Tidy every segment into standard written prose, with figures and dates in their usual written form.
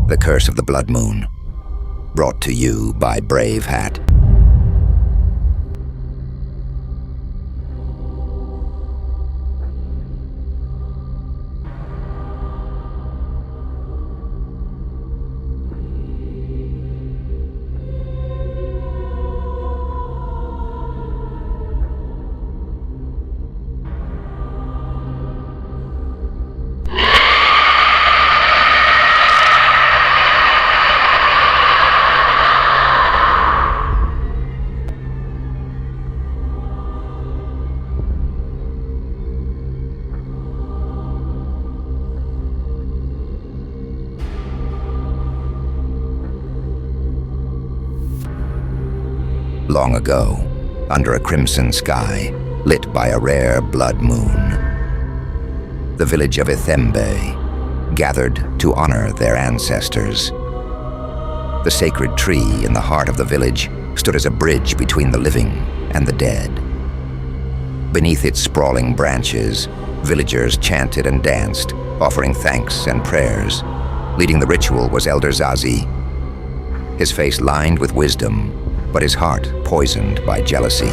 The Curse of the Blood Moon. Brought to you by BraveHat. Long ago, under a crimson sky, lit by a rare blood moon, the village of Eclipse gathered to honor their ancestors. The sacred tree in the heart of the village stood as a bridge between the living and the dead. Beneath its sprawling branches, villagers chanted and danced, offering thanks and prayers. Leading the ritual was Elder Zazi, his face lined with wisdom, but his heart poisoned by jealousy.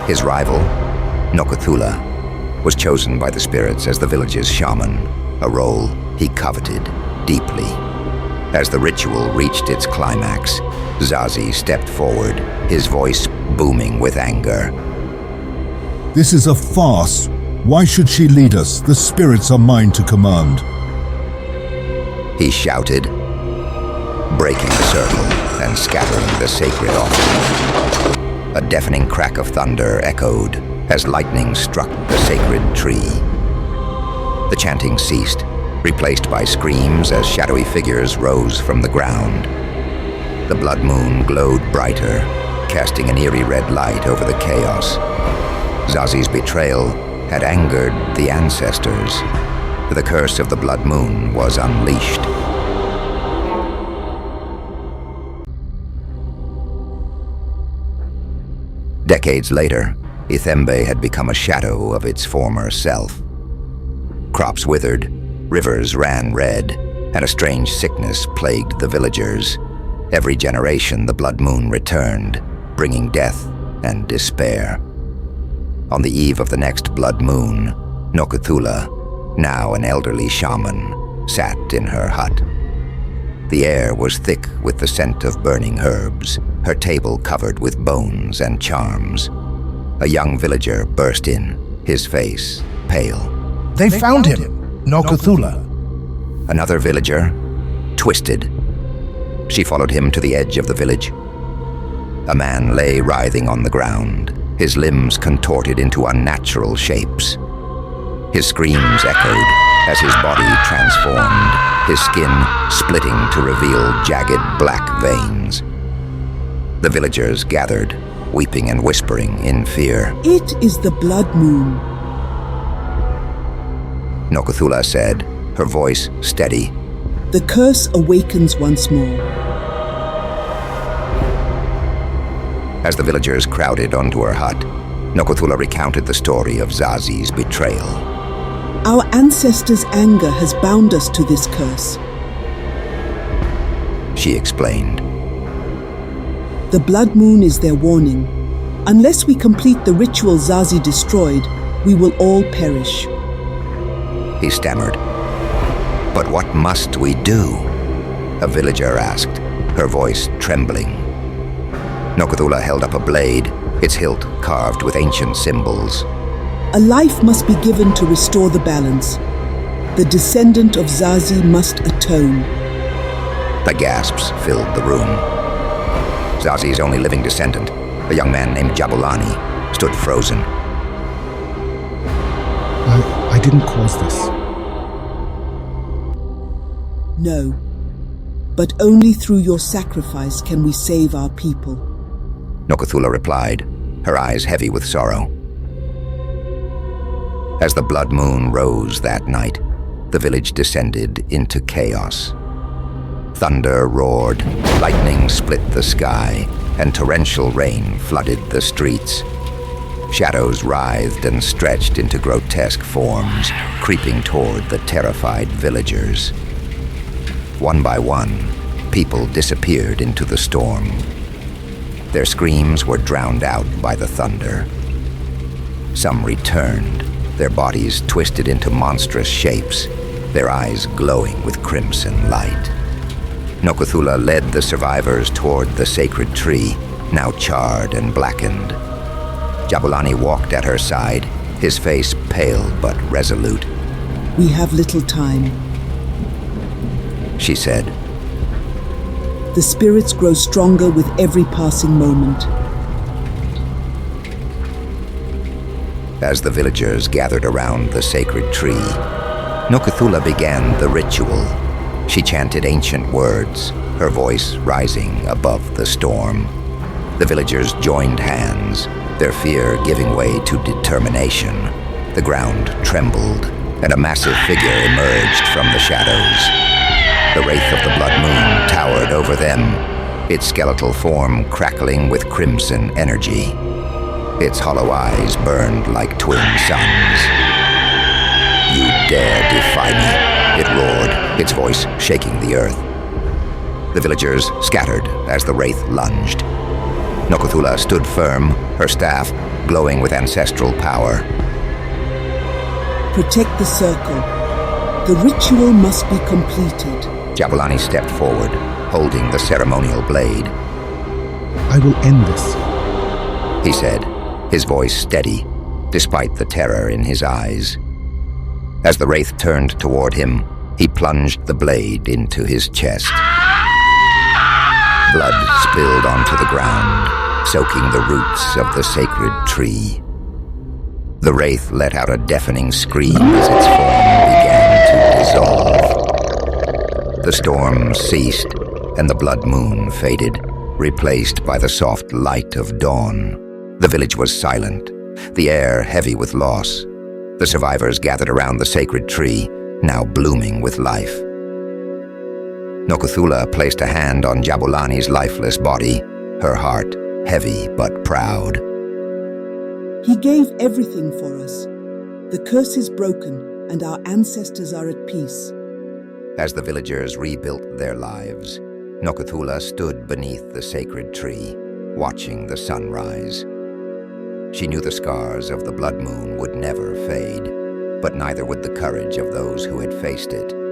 His rival, Nokuthula, was chosen by the spirits as the village's shaman, a role he coveted deeply. As the ritual reached its climax, Zazi stepped forward, his voice booming with anger. "This is a farce. Why should she lead us? The spirits are mine to command," he shouted, breaking the circle and scattering the sacred offering. A deafening crack of thunder echoed as lightning struck the sacred tree. The chanting ceased, replaced by screams as shadowy figures rose from the ground. The blood moon glowed brighter, casting an eerie red light over the chaos. Zazi's betrayal had angered the ancestors. The curse of the blood moon was unleashed. Decades later, Eclipse had become a shadow of its former self. Crops withered, rivers ran red, and a strange sickness plagued the villagers. Every generation the blood moon returned, bringing death and despair. On the eve of the next blood moon, Nokuthula, now an elderly shaman, sat in her hut. The air was thick with the scent of burning herbs, her table covered with bones and charms. A young villager burst in, his face pale. They found him, Nokuthula. Another villager, twisted. She followed him to the edge of the village. A man lay writhing on the ground, his limbs contorted into unnatural shapes. His screams echoed as his body transformed, his skin splitting to reveal jagged black veins. The villagers gathered, weeping and whispering in fear. "It is the blood moon," Nokuthula said, her voice steady. "The curse awakens once more." As the villagers crowded onto her hut, Nokuthula recounted the story of Zazi's betrayal. "Our ancestors' anger has bound us to this curse," she explained. "The blood moon is their warning. Unless we complete the ritual Zazi destroyed, we will all perish." He stammered. "But what must we do?" a villager asked, her voice trembling. Nokuthula held up a blade, its hilt carved with ancient symbols. "A life must be given to restore the balance. The descendant of Zazi must atone." The gasps filled the room. Zazi's only living descendant, a young man named Jabulani, stood frozen. I didn't cause this. "No, but only through your sacrifice can we save our people," Nokuthula replied, her eyes heavy with sorrow. As the blood moon rose that night, the village descended into chaos. Thunder roared, lightning split the sky, and torrential rain flooded the streets. Shadows writhed and stretched into grotesque forms, creeping toward the terrified villagers. One by one, people disappeared into the storm. Their screams were drowned out by the thunder. Some returned, their bodies twisted into monstrous shapes, their eyes glowing with crimson light. Nokuthula led the survivors toward the sacred tree, now charred and blackened. Jabulani walked at her side, his face pale but resolute. We have little time. She said, The spirits grow stronger with every passing moment. As the villagers gathered around the sacred tree, Nokuthula began the ritual. She chanted ancient words, her voice rising above the storm. The villagers joined hands, their fear giving way to determination. The ground trembled, and a massive figure emerged from the shadows. The wraith of the blood moon towered over them, its skeletal form crackling with crimson energy. Its hollow eyes burned like twin suns. You dare defy me, it roared, its voice shaking the earth. The villagers scattered as the wraith lunged. Nokuthula stood firm, her staff glowing with ancestral power. Protect the circle. The ritual must be completed. Jabulani stepped forward, holding the ceremonial blade. I will end this, He said, his voice steady, despite the terror in his eyes. As the wraith turned toward him, he plunged the blade into his chest. Blood spilled onto the ground, soaking the roots of the sacred tree. The wraith let out a deafening scream as its form began to dissolve. The storm ceased, and the blood moon faded, replaced by the soft light of dawn. The village was silent, the air heavy with loss. The survivors gathered around the sacred tree, now blooming with life. Nokuthula placed a hand on Jabulani's lifeless body, her heart heavy but proud. He gave everything for us. The curse is broken, and our ancestors are at peace. As the villagers rebuilt their lives, Nokuthula stood beneath the sacred tree, watching the sunrise. She knew the scars of the blood moon would never fade, but neither would the courage of those who had faced it.